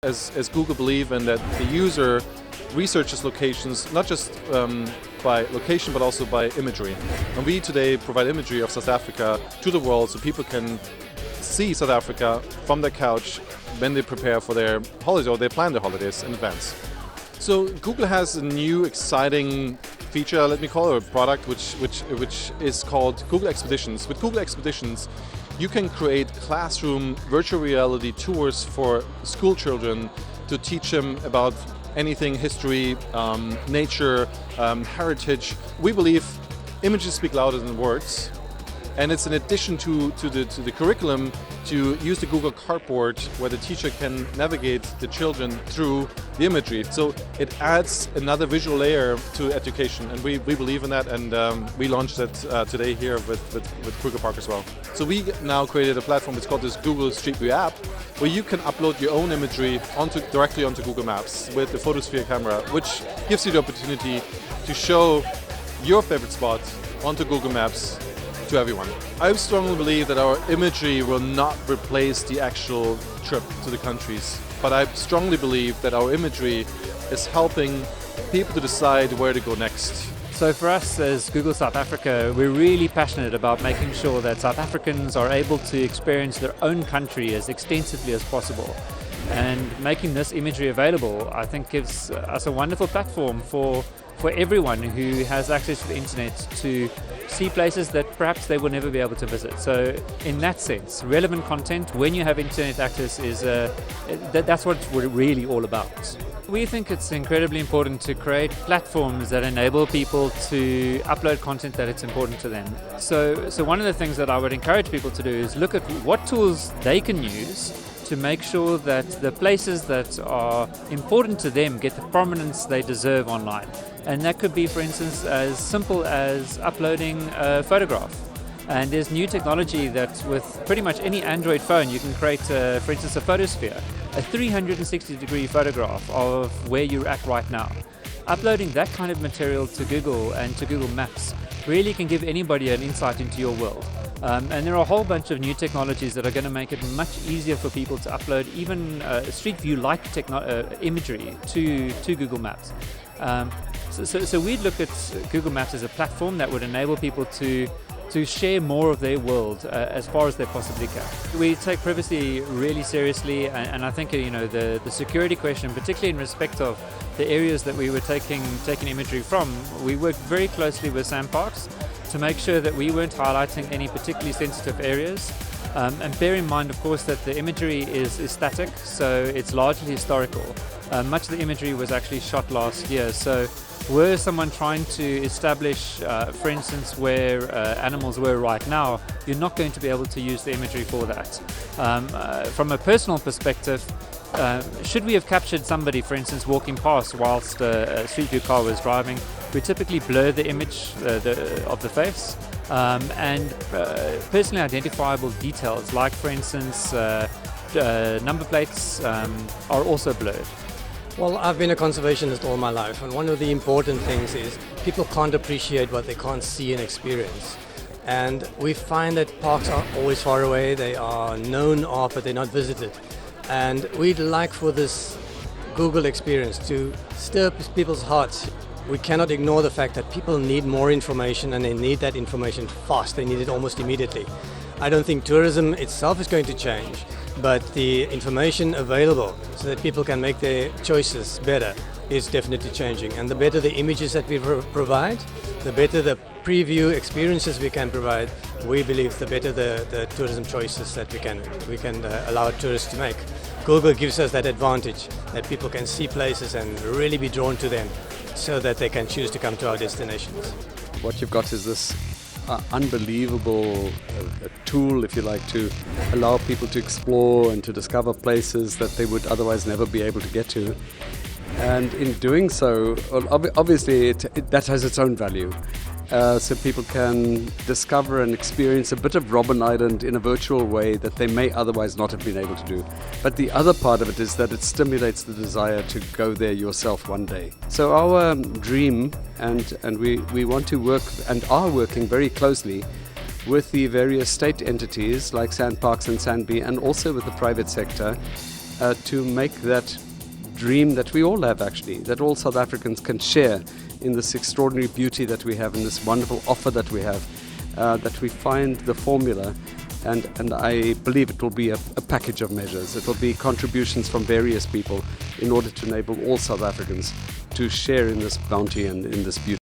as Google believe in that the user researches locations not just by location but also by imagery. And we today provide imagery of South Africa to the world so people can see South Africa from their couch when they prepare for their holidays or they plan their holidays in advance. So Google has a new exciting feature, let me call it a product, which is called Google Expeditions. With Google Expeditions, you can create classroom virtual reality tours for school children to teach them about anything, history, nature, heritage. We believe images speak louder than words, and it's in addition to the curriculum to use the Google Cardboard where the teacher can navigate the children through the imagery. So it adds another visual layer to education, and we believe in that, and we launched it today here with Kruger Park as well. So we now created a platform, it's called this Google Street View app, where you can upload your own imagery directly onto Google Maps with the photosphere camera, which gives you the opportunity to show your favorite spot onto Google Maps to everyone. I strongly believe that our imagery will not replace the actual trip to the countries, but I strongly believe that our imagery is helping people to decide where to go next. So for us as Google South Africa, we're really passionate about making sure that South Africans are able to experience their own country as extensively as possible. And making this imagery available, I think, gives us a wonderful platform for everyone who has access to the internet to see places that perhaps they will never be able to visit. So in that sense, relevant content when you have internet access is that's what we're really all about. We think it's incredibly important to create platforms that enable people to upload content that it's important to them. So one of the things that I would encourage people to do is look at what tools they can use to make sure that the places that are important to them get the prominence they deserve online. And that could be, for instance, as simple as uploading a photograph. And there's new technology that with pretty much any Android phone you can create, for instance, a photosphere, a 360-degree photograph of where you're at right now. Uploading that kind of material to Google and to Google Maps really can give anybody an insight into your world. And there are a whole bunch of new technologies that are going to make it much easier for people to upload even Street View-like imagery to Google Maps. So we'd look at Google Maps as a platform that would enable people to share more of their world as far as they possibly can. We take privacy really seriously, and I think the security question, particularly in respect of the areas that we were taking imagery from, we worked very closely with SandParks to make sure that we weren't highlighting any particularly sensitive areas. And bear in mind, of course, that the imagery is static, so it's largely historical. Much of the imagery was actually shot last year, so were someone trying to establish, for instance, where animals were right now, you're not going to be able to use the imagery for that. From a personal perspective, should we have captured somebody, for instance, walking past whilst a Street View car was driving, we typically blur the image of the face, and personally identifiable details, like, for instance, number plates are also blurred. Well, I've been a conservationist all my life, and one of the important things is people can't appreciate what they can't see and experience. And we find that parks are always far away, they are known of, but they're not visited. And we'd like for this Google experience to stir people's hearts. We cannot ignore the fact that people need more information, and they need that information fast. They need it almost immediately. I don't think tourism itself is going to change, but the information available so that people can make their choices better is definitely changing. And the better the images that we provide, the better the preview experiences we can provide, we believe the better the tourism choices that we can allow tourists to make. Google gives us that advantage that people can see places and really be drawn to them so that they can choose to come to our destinations. What you've got is this unbelievable tool, if you like, to allow people to explore and to discover places that they would otherwise never be able to get to. And in doing so, obviously that has its own value. So people can discover and experience a bit of Robben Island in a virtual way that they may otherwise not have been able to do. But the other part of it is that it stimulates the desire to go there yourself one day. So our dream, and we want to work and are working very closely with the various state entities like SandParks and SandB, and also with the private sector, to make that dream that we all have, actually, that all South Africans can share in this extraordinary beauty that we have, in this wonderful offer that we have, that we find the formula. And I believe it will be a package of measures. It will be contributions from various people in order to enable all South Africans to share in this bounty and in this beauty.